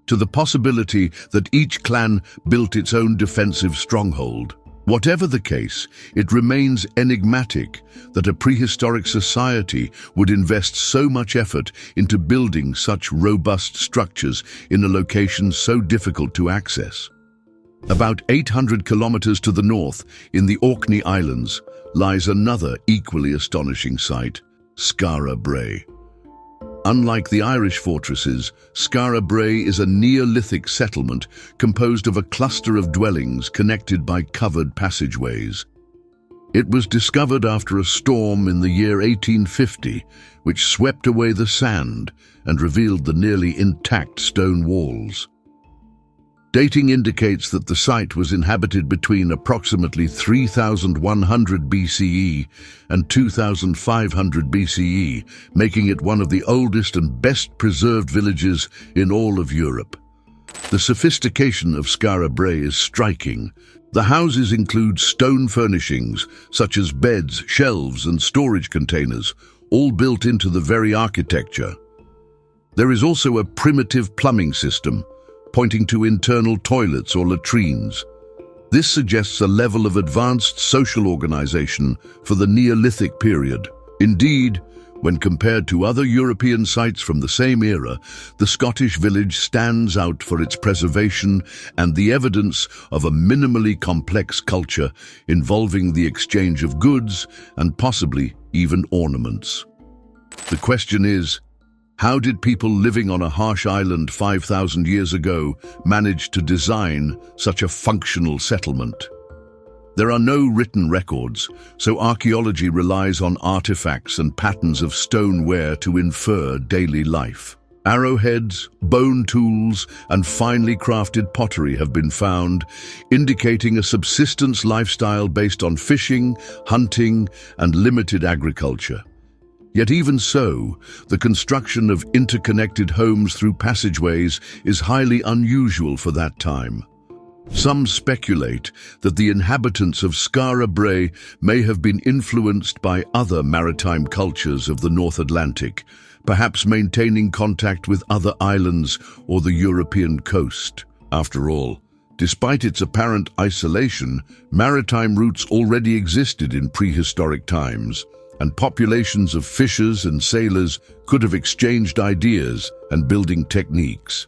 to the possibility that each clan built its own defensive stronghold. Whatever the case, it remains enigmatic that a prehistoric society would invest so much effort into building such robust structures in a location so difficult to access. About 800 kilometers to the north, in the Orkney Islands, lies another equally astonishing site, Skara Brae. Unlike the Irish fortresses, Skara Brae is a Neolithic settlement composed of a cluster of dwellings connected by covered passageways. It was discovered after a storm in the year 1850, which swept away the sand and revealed the nearly intact stone walls. Dating indicates that the site was inhabited between approximately 3100 BCE and 2500 BCE, making it one of the oldest and best preserved villages in all of Europe. The sophistication of Skara Brae is striking. The houses include stone furnishings such as beds, shelves and storage containers, all built into the very architecture. There is also a primitive plumbing system, pointing to internal toilets or latrines. This suggests a level of advanced social organization for the Neolithic period. Indeed, when compared to other European sites from the same era, the Scottish village stands out for its preservation and the evidence of a minimally complex culture involving the exchange of goods and possibly even ornaments. The question is, how did people living on a harsh island 5,000 years ago manage to design such a functional settlement? There are no written records, so archaeology relies on artifacts and patterns of stoneware to infer daily life. Arrowheads, bone tools, and finely crafted pottery have been found, indicating a subsistence lifestyle based on fishing, hunting, and limited agriculture. Yet even so, the construction of interconnected homes through passageways is highly unusual for that time. Some speculate that the inhabitants of Skara Brae may have been influenced by other maritime cultures of the North Atlantic, perhaps maintaining contact with other islands or the European coast. After all, despite its apparent isolation, maritime routes already existed in prehistoric times, and populations of fishers and sailors could have exchanged ideas and building techniques.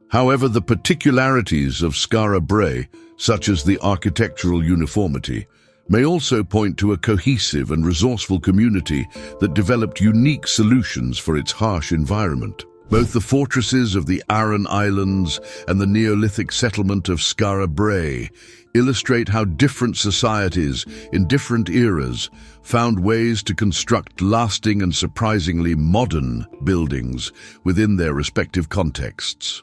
However, the particularities of Skara Brae, such as the architectural uniformity, may also point to a cohesive and resourceful community that developed unique solutions for its harsh environment. Both the fortresses of the Aran Islands and the Neolithic settlement of Skara Brae illustrate how different societies in different eras found ways to construct lasting and surprisingly modern buildings within their respective contexts.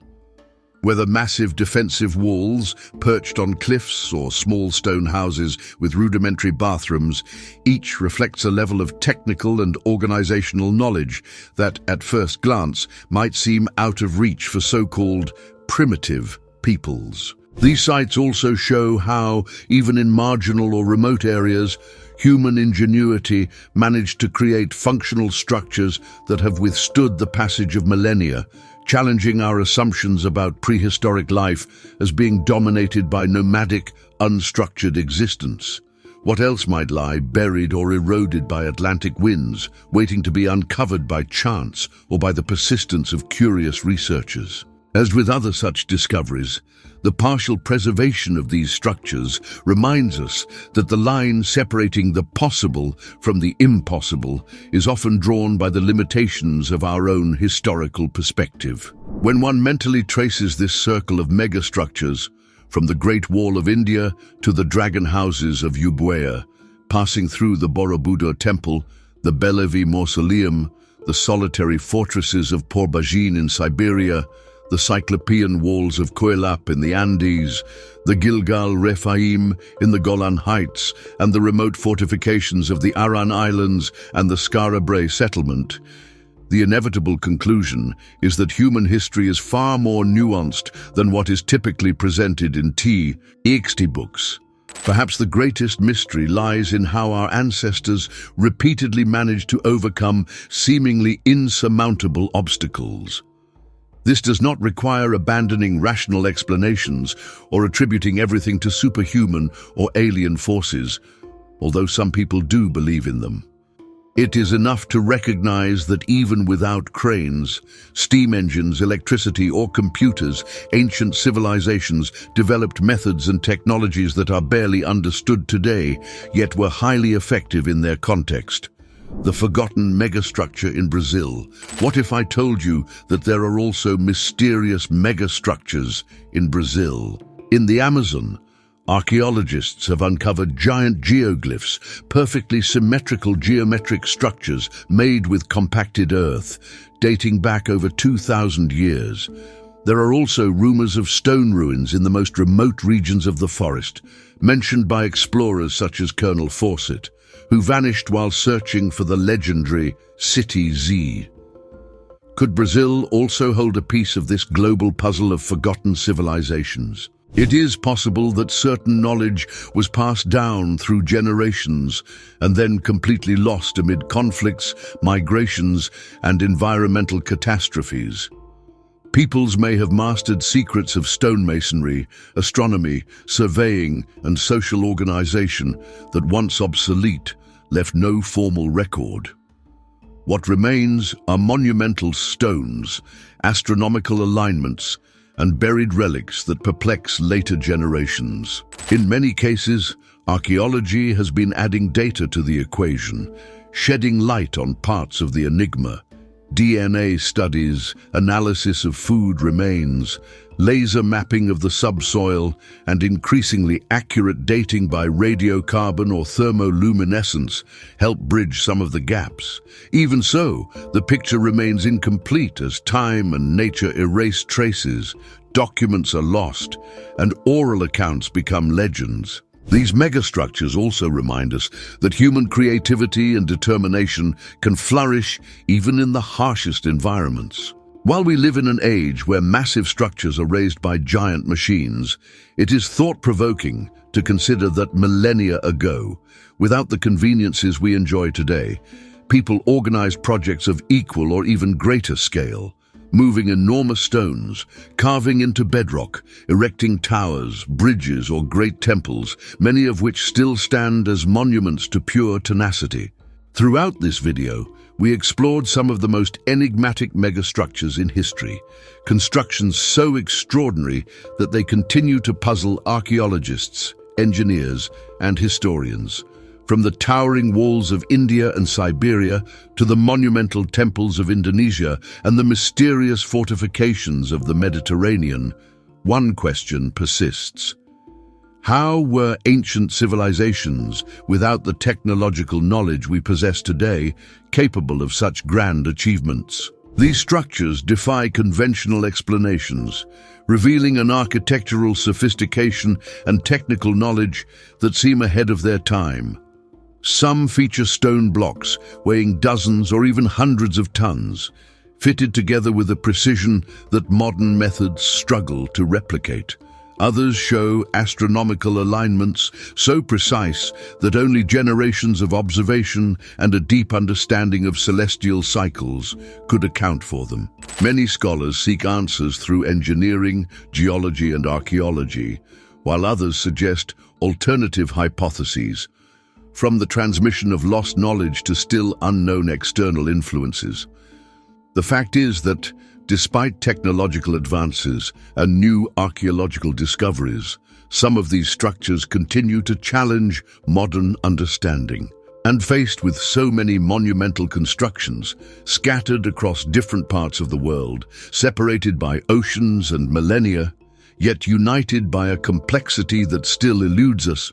Whether massive defensive walls perched on cliffs or small stone houses with rudimentary bathrooms, each reflects a level of technical and organizational knowledge that, at first glance, might seem out of reach for so-called primitive peoples. These sites also show how, even in marginal or remote areas, human ingenuity managed to create functional structures that have withstood the passage of millennia, challenging our assumptions about prehistoric life as being dominated by nomadic, unstructured existence. What else might lie buried or eroded by Atlantic winds, waiting to be uncovered by chance or by the persistence of curious researchers? As with other such discoveries, the partial preservation of these structures reminds us that the line separating the possible from the impossible is often drawn by the limitations of our own historical perspective. When one mentally traces this circle of megastructures, from the Great Wall of India to the dragon houses of Euboea, passing through the Borobudur temple, the Belevi Mausoleum, the solitary fortresses of Por-Bajin in Siberia, the Cyclopean walls of Kuélap in the Andes, the Gilgal Refaim in the Golan Heights, and the remote fortifications of the Aran Islands and the Skara settlement, the inevitable conclusion is that human history is far more nuanced than what is typically presented in textbooks. Perhaps the greatest mystery lies in how our ancestors repeatedly managed to overcome seemingly insurmountable obstacles. This does not require abandoning rational explanations or attributing everything to superhuman or alien forces, although some people do believe in them. It is enough to recognize that even without cranes, steam engines, electricity, or computers, ancient civilizations developed methods and technologies that are barely understood today, yet were highly effective in their context. The forgotten megastructure in Brazil. What if I told you that there are also mysterious megastructures in Brazil? In the Amazon, archaeologists have uncovered giant geoglyphs, perfectly symmetrical geometric structures made with compacted earth, dating back over 2,000 years. There are also rumors of stone ruins in the most remote regions of the forest, mentioned by explorers such as Colonel Fawcett, who vanished while searching for the legendary City Z. Could Brazil also hold a piece of this global puzzle of forgotten civilizations? It is possible that certain knowledge was passed down through generations and then completely lost amid conflicts, migrations, and environmental catastrophes. Peoples may have mastered secrets of stonemasonry, astronomy, surveying, and social organization that once obsolete left no formal record. What remains are monumental stones, astronomical alignments, and buried relics that perplex later generations. In many cases, archaeology has been adding data to the equation, shedding light on parts of the enigma. DNA studies, analysis of food remains, laser mapping of the subsoil, and increasingly accurate dating by radiocarbon or thermoluminescence help bridge some of the gaps. Even so, the picture remains incomplete as time and nature erase traces, documents are lost, and oral accounts become legends. These megastructures also remind us that human creativity and determination can flourish even in the harshest environments. While we live in an age where massive structures are raised by giant machines, it is thought-provoking to consider that millennia ago, without the conveniences we enjoy today, people organized projects of equal or even greater scale, moving enormous stones, carving into bedrock, erecting towers, bridges, or great temples, many of which still stand as monuments to pure tenacity. Throughout this video, we explored some of the most enigmatic megastructures in history, constructions so extraordinary that they continue to puzzle archaeologists, engineers, and historians. From the towering walls of India and Siberia to the monumental temples of Indonesia and the mysterious fortifications of the Mediterranean, one question persists. How were ancient civilizations, without the technological knowledge we possess today, capable of such grand achievements? These structures defy conventional explanations, revealing an architectural sophistication and technical knowledge that seem ahead of their time. Some feature stone blocks weighing dozens or even hundreds of tons, fitted together with a precision that modern methods struggle to replicate. Others show astronomical alignments so precise that only generations of observation and a deep understanding of celestial cycles could account for them. Many scholars seek answers through engineering, geology, and archaeology, while others suggest alternative hypotheses, from the transmission of lost knowledge to still unknown external influences. The fact is that, despite technological advances and new archaeological discoveries, some of these structures continue to challenge modern understanding. And faced with so many monumental constructions, scattered across different parts of the world, separated by oceans and millennia, yet united by a complexity that still eludes us,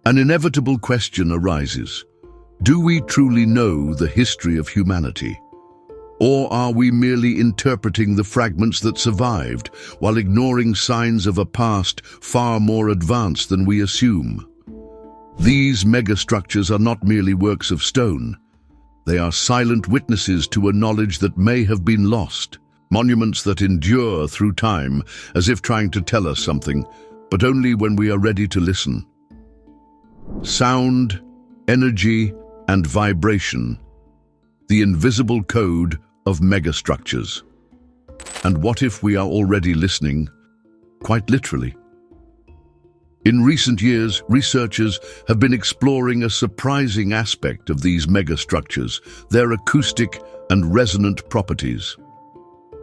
an inevitable question arises. Do we truly know the history of humanity? Or are we merely interpreting the fragments that survived, while ignoring signs of a past far more advanced than we assume? These megastructures are not merely works of stone. They are silent witnesses to a knowledge that may have been lost, monuments that endure through time, as if trying to tell us something, but only when we are ready to listen. Sound, energy, and vibration. The invisible code of megastructures. And what if we are already listening, quite literally? In recent years, researchers have been exploring a surprising aspect of these megastructures, their acoustic and resonant properties.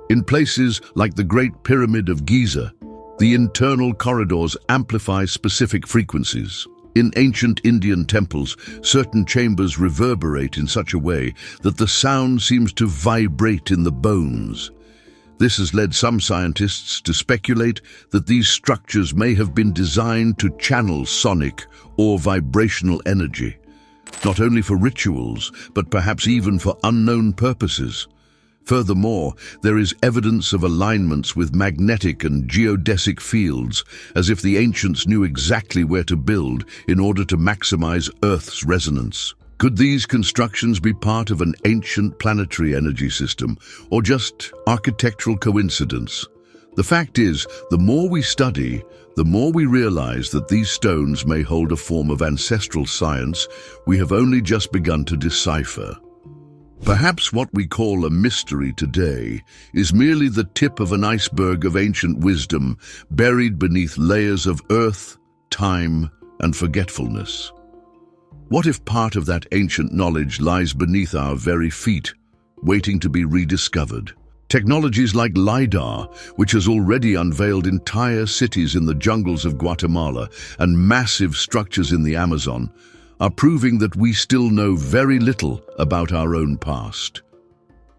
In places like the Great Pyramid of Giza, the internal corridors amplify specific frequencies. In ancient Indian temples, certain chambers reverberate in such a way that the sound seems to vibrate in the bones. This has led some scientists to speculate that these structures may have been designed to channel sonic or vibrational energy, not only for rituals, but perhaps even for unknown purposes. Furthermore, there is evidence of alignments with magnetic and geodesic fields, as if the ancients knew exactly where to build in order to maximize Earth's resonance. Could these constructions be part of an ancient planetary energy system, or just architectural coincidence? The fact is, the more we study, the more we realize that these stones may hold a form of ancestral science we have only just begun to decipher. Perhaps what we call a mystery today is merely the tip of an iceberg of ancient wisdom buried beneath layers of earth, time, and forgetfulness. What if part of that ancient knowledge lies beneath our very feet, waiting to be rediscovered? Technologies like LiDAR, which has already unveiled entire cities in the jungles of Guatemala and massive structures in the Amazon, are proving that we still know very little about our own past.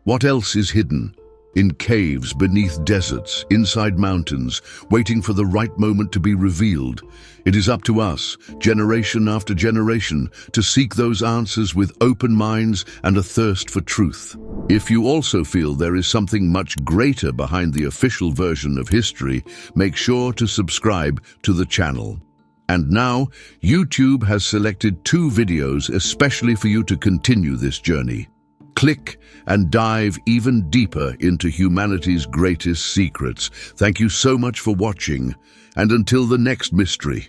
What else is hidden? In caves, beneath deserts, inside mountains, waiting for the right moment to be revealed. It is up to us, generation after generation, to seek those answers with open minds and a thirst for truth. If you also feel there is something much greater behind the official version of history, make sure to subscribe to the channel. And now, YouTube has selected 2 videos especially for you to continue this journey. Click and dive even deeper into humanity's greatest secrets. Thank you so much for watching, and until the next mystery.